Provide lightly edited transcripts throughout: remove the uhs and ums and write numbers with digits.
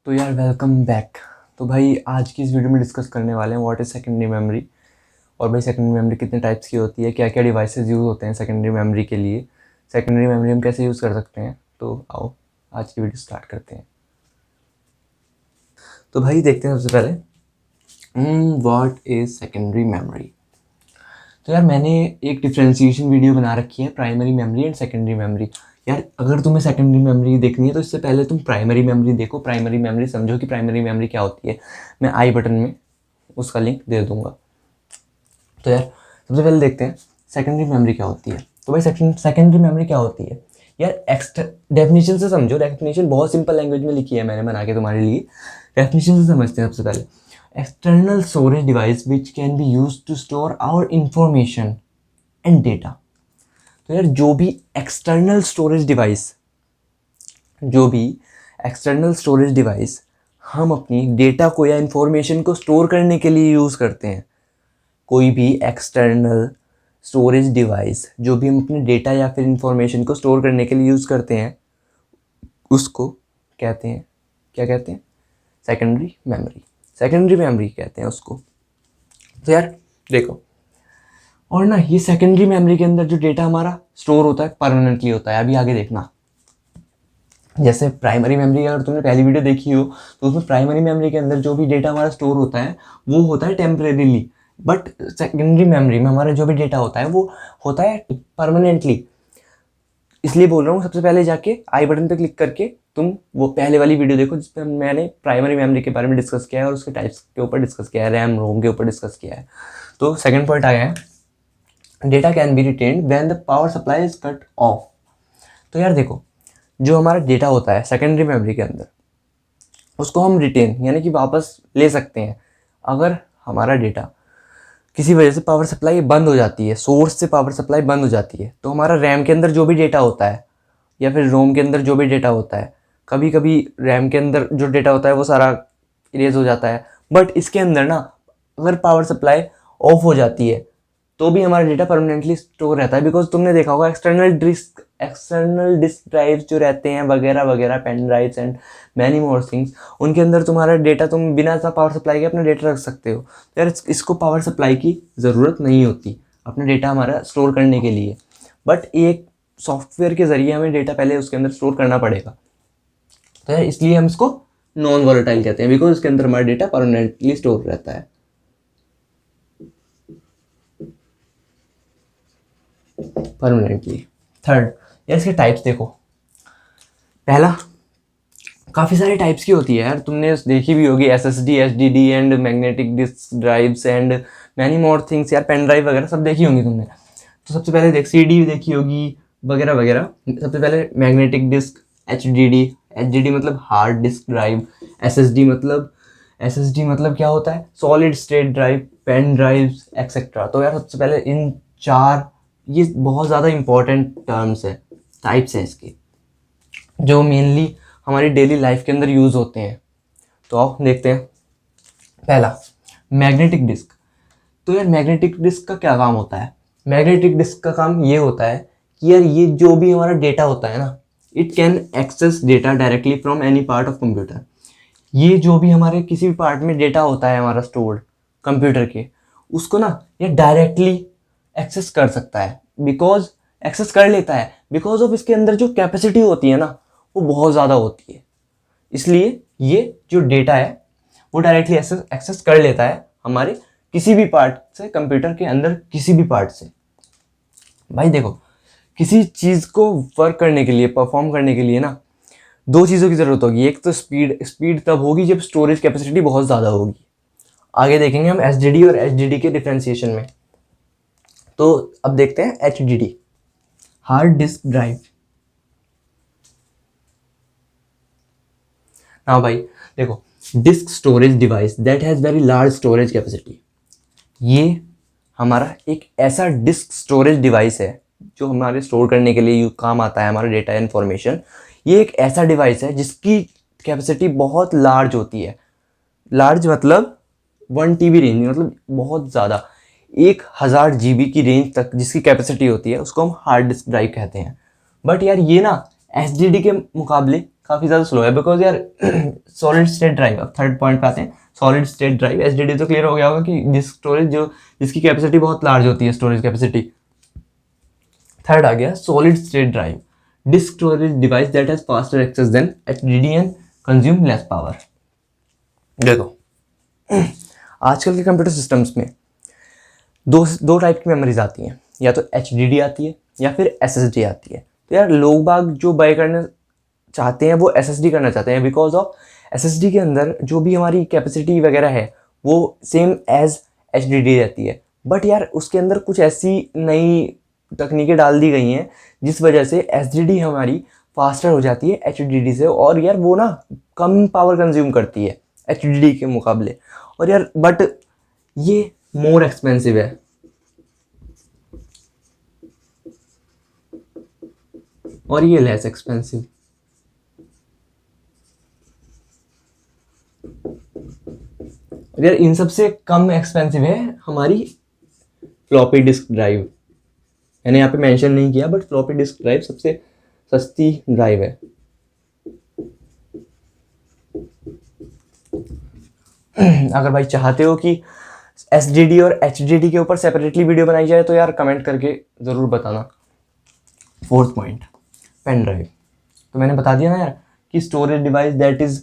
तो यार welcome back. तो भाई आज की इस वीडियो में डिस्कस करने वाले हैं व्हाट इज़ सेकेंडरी मेमोरी। और भाई सेकेंडरी मेमोरी कितने टाइप्स की होती है, क्या क्या डिवाइसेस यूज़ होते हैं सेकेंडरी मेमोरी के लिए, सेकेंडरी मेमोरी हम कैसे यूज़ कर सकते हैं। तो आओ आज की वीडियो स्टार्ट करते हैं। तो भाई देखते हैं सबसे पहले व्हाट इज़ सेकेंडरी मेमोरी। तो यार मैंने एक डिफ्रेंशिएशन वीडियो बना रखी है, primary memory and secondary memory. यार अगर तुम्हें सेकेंडरी मेमोरी देखनी है तो इससे पहले तुम प्राइमरी मेमोरी देखो, प्राइमरी मेमोरी समझो कि प्राइमरी मेमोरी क्या होती है। मैं आई बटन में उसका लिंक दे दूंगा। तो यार सबसे पहले देखते हैं सेकेंडरी मेमोरी क्या होती है। तो भाई सेकेंडरी मेमोरी क्या होती है यार, एक्स्ट्रा डेफिनेशन से समझो। डेफिनेशन बहुत सिंपल लैंग्वेज में लिखी है मैंने बना के तुम्हारे लिए। डेफिनेशन से समझते हैं सबसे पहले। External storage device which can be use to store our information and data. तो यार जो भी एक्सटर्नल स्टोरेज डिवाइस हम अपनी डेटा को या इंफॉर्मेशन को स्टोर करने के लिए यूज़ करते हैं, कोई भी एक्सटर्नल स्टोरेज डिवाइस जो भी हम अपने डेटा या फिर इंफॉर्मेशन को स्टोर करने के लिए यूज़ करते हैं, उसको कहते हैं, क्या कहते हैं, सेकेंडरी मेमोरी। सेकेंडरी मेमोरी कहते हैं उसको। तो यार देखो, और ना ये सेकेंडरी मेमोरी के अंदर जो डेटा हमारा स्टोर होता है परमानेंटली होता है। अभी आगे देखना, जैसे प्राइमरी मेमोरी अगर तुमने पहली वीडियो देखी हो तो उसमें प्राइमरी मेमोरी के अंदर जो भी डेटा हमारा स्टोर होता है वो होता है टेम्परेरीली, बट सेकेंडरी मेमोरी में हमारा जो भी डेटा होता है वो होता है परमानेंटली। इसलिए बोल रहा हूँ सबसे पहले जाके आई बटन पे क्लिक करके तुम वो पहले वाली वीडियो देखो जिसपे मैंने प्राइमरी मेमोरी के बारे में डिस्कस किया है और उसके टाइप्स के ऊपर डिस्कस किया है, रैम रोम के ऊपर डिस्कस किया है। तो सेकेंड पॉइंट आ गया है, data can be retained when the power supply is cut off. तो यार देखो, जो हमारा डेटा होता है सेकेंडरी मेमोरी के अंदर उसको हम रिटेन यानी कि वापस ले सकते हैं। अगर हमारा डेटा किसी वजह से पावर सप्लाई बंद हो जाती है, सोर्स से पावर सप्लाई बंद हो जाती है, तो हमारा रैम के अंदर जो भी डेटा होता है या फिर रोम के अंदर जो भी डेटा होता है, कभी कभी रैम के अंदर जो डेटा होता है वो सारा इरेज हो जाता है। बट इसके अंदर ना अगर पावर सप्लाई ऑफ हो जाती है तो भी हमारा डेटा परमानेंटली स्टोर रहता है। बिकॉज तुमने देखा होगा एक्सटर्नल डिस्क ड्राइव्स जो रहते हैं वगैरह वगैरह, pen drives and many more things, उनके अंदर तुम्हारा डेटा तुम बिना सा पावर सप्लाई के अपना डेटा रख सकते हो। तो यार इसको पावर सप्लाई की ज़रूरत नहीं होती अपना डेटा हमारा स्टोर करने के लिए, बट एक सॉफ्टवेयर के ज़रिए हमें डेटा पहले उसके अंदर स्टोर करना पड़ेगा। तो यार इसलिए हम इसको नॉन वॉलेटाइल कहते हैं, बिकॉज इसके अंदर हमारा डेटा परमानेंटली स्टोर रहता है। परमानेंटली। थर्ड, यार इसके टाइप्स देखो। पहला, काफ़ी सारे टाइप्स की होती है यार, तुमने देखी भी होगी, SSD, HDD and magnetic disk drives and many more things. यार पेन ड्राइव वगैरह सब देखी होंगी तुमने। तो सबसे पहले देख, सीडी देखी होगी वगैरह वगैरह। सबसे पहले मैग्नेटिक डिस्क, एचडीडी। एचडीडी मतलब हार्ड डिस्क ड्राइव। एसएसडी मतलब क्या होता है, solid state drive, pen drives etcetera. तो यार सबसे पहले इन चार, ये बहुत ज़्यादा इंपॉर्टेंट टर्म्स है, टाइप्स हैं इसके, जो मेनली हमारी डेली लाइफ के अंदर यूज़ होते हैं। तो आओ देखते हैं। पहला, मैग्नेटिक डिस्क। तो यार मैग्नेटिक डिस्क का क्या काम होता है? मैग्नेटिक डिस्क का काम ये होता है कि यार ये जो भी हमारा डेटा होता है ना, it can access data directly from any part of computer. ये जो भी हमारे किसी भी पार्ट में डेटा होता है हमारा स्टोर्ड कंप्यूटर के, उसको ना ये डायरेक्टली एक्सेस कर सकता है, बिकॉज एक्सेस कर लेता है बिकॉज ऑफ इसके अंदर जो कैपेसिटी होती है ना वो बहुत ज़्यादा होती है। इसलिए ये जो डेटा है वो डायरेक्टली एक्सेस कर लेता है हमारे किसी भी पार्ट से, कंप्यूटर के अंदर किसी भी पार्ट से। भाई देखो, किसी चीज़ को वर्क करने के लिए, परफॉर्म करने के लिए ना दो चीज़ों की ज़रूरत होगी। एक तो स्पीड तब होगी जब स्टोरेज कैपेसिटी बहुत ज़्यादा होगी। आगे देखेंगे हम एसडीडी और एचडीडी के डिफ्रेंसिएशन में। तो अब देखते हैं एचडीडी, हार्ड डिस्क ड्राइव। हाँ भाई देखो, disc storage device that has very large storage capacity. ये हमारा एक ऐसा डिस्क स्टोरेज डिवाइस है जो हमारे स्टोर करने के लिए काम आता है, हमारा डेटा इन्फॉर्मेशन। ये एक ऐसा डिवाइस है जिसकी कैपेसिटी बहुत लार्ज होती है। लार्ज मतलब 1 TB रेंज, मतलब बहुत ज़्यादा, 1000 GB की रेंज तक जिसकी कैपेसिटी होती है उसको हम हार्ड डिस्क ड्राइव कहते हैं। बट यार ये ना एसडीडी के मुकाबले काफ़ी ज़्यादा स्लो है, बिकॉज यार सॉलिड स्टेट ड्राइव, अब थर्ड पॉइंट पे आते हैं, सॉलिड स्टेट ड्राइव। एसडीडी तो क्लियर हो गया होगा कि डिस्क स्टोरेज जिसकी कैपेसिटी बहुत लार्ज होती है, स्टोरेज कैपेसिटी। थर्ड आ गया solid state drive, disk storage device that has faster access than HDD and consume less power. देखो आजकल के कंप्यूटर सिस्टम्स में दो टाइप की मेमोरीज आती हैं, या तो एचडीडी आती है या फिर एसएसडी आती है। तो यार लोग बाग जो बाय करना चाहते हैं वो एसएसडी करना चाहते हैं, बिकॉज ऑफ एसएसडी के अंदर जो भी हमारी कैपेसिटी वगैरह है वो सेम एज एचडीडी रहती है। बट यार उसके अंदर कुछ ऐसी नई तकनीकें डाल दी गई हैं जिस वजह से एचडीडी हमारी फास्टर हो जाती है एचडीडी से, और यार वो ना कम पावर कंज्यूम करती है एचडीडी के मुकाबले। और यार बट ये मोर एक्सपेंसिव है। और ये लेस एक्सपेंसिव। यार इन सबसे कम एक्सपेंसिव है हमारी फ्लॉपी डिस्क ड्राइव। मैंने यहाँ पे मेंशन नहीं किया, बट फ्लॉपी डिस्क ड्राइव सबसे सस्ती ड्राइव है। अगर भाई चाहते हो कि एसडीडी और एचडीडी के ऊपर सेपरेटली वीडियो बनाई जाए तो यार कमेंट करके ज़रूर बताना। Fourth point, pen drive. तो मैंने बता दिया ना यार कि storage device that is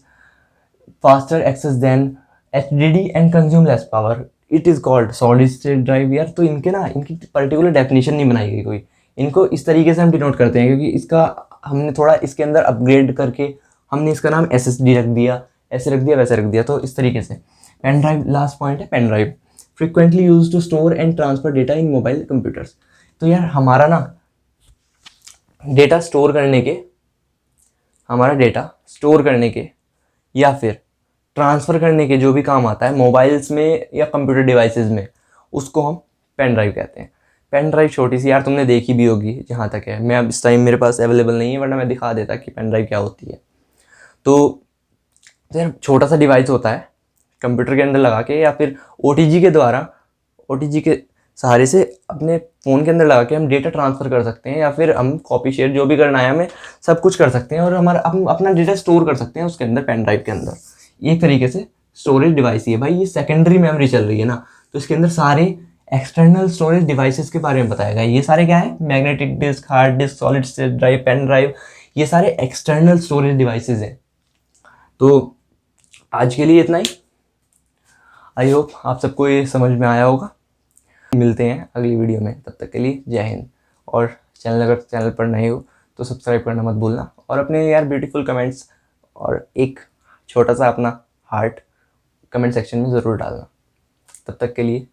faster access than HDD and consume less power, it is called solid state drive. यार तो इनकी पर्टिकुलर डेफिनेशन नहीं बनाई गई कोई, इनको इस तरीके से हम डिनोट करते हैं क्योंकि इसका हमने थोड़ा इसके अंदर अपग्रेड करके हमने इसका नाम एसएसडी रख दिया, ऐसे रख दिया वैसे रख दिया, तो इस तरीके से। पेन ड्राइव लास्ट पॉइंट है, pen drive frequently use to store and transfer data in mobile computers. तो यार हमारा डेटा स्टोर करने के या फिर ट्रांसफ़र करने के जो भी काम आता है मोबाइल्स में या कंप्यूटर डिवाइसेस में, उसको हम पेन ड्राइव कहते हैं। पेन ड्राइव छोटी सी यार तुमने देखी भी होगी जहाँ तक है, मैं अब इस टाइम मेरे पास अवेलेबल नहीं है, वरना मैं दिखा देता कि पेन ड्राइव क्या होती है। तो यार छोटा सा डिवाइस होता है, कंप्यूटर के अंदर लगा के या फिर ओटीजी के सहारे से अपने फ़ोन के अंदर लगा के हम डेटा ट्रांसफ़र कर सकते हैं, या फिर हम कॉपी शेयर जो भी करना है हमें सब कुछ कर सकते हैं, और हम अपना डेटा स्टोर कर सकते हैं उसके अंदर, पेन ड्राइव के अंदर। एक तरीके से स्टोरेज डिवाइस ही है भाई, ये सेकेंडरी मेमोरी चल रही है ना, तो इसके अंदर सारे एक्सटर्नल स्टोरेज डिवाइसेस के बारे में बताया गया है। ये सारे क्या है, magnetic disk, hard disk, solid state drive, pen drive, ये सारे एक्सटर्नल स्टोरेज डिवाइसेस हैं। तो आज के लिए इतना ही। आई होप आप सबको ये समझ में आया होगा। मिलते हैं अगली वीडियो में, तब तक के लिए जय हिंद। और अगर चैनल पर नए हो तो सब्सक्राइब करना मत भूलना, और अपने यार ब्यूटीफुल कमेंट्स और एक छोटा सा अपना हार्ट कमेंट सेक्शन में ज़रूर डालना। तब तक के लिए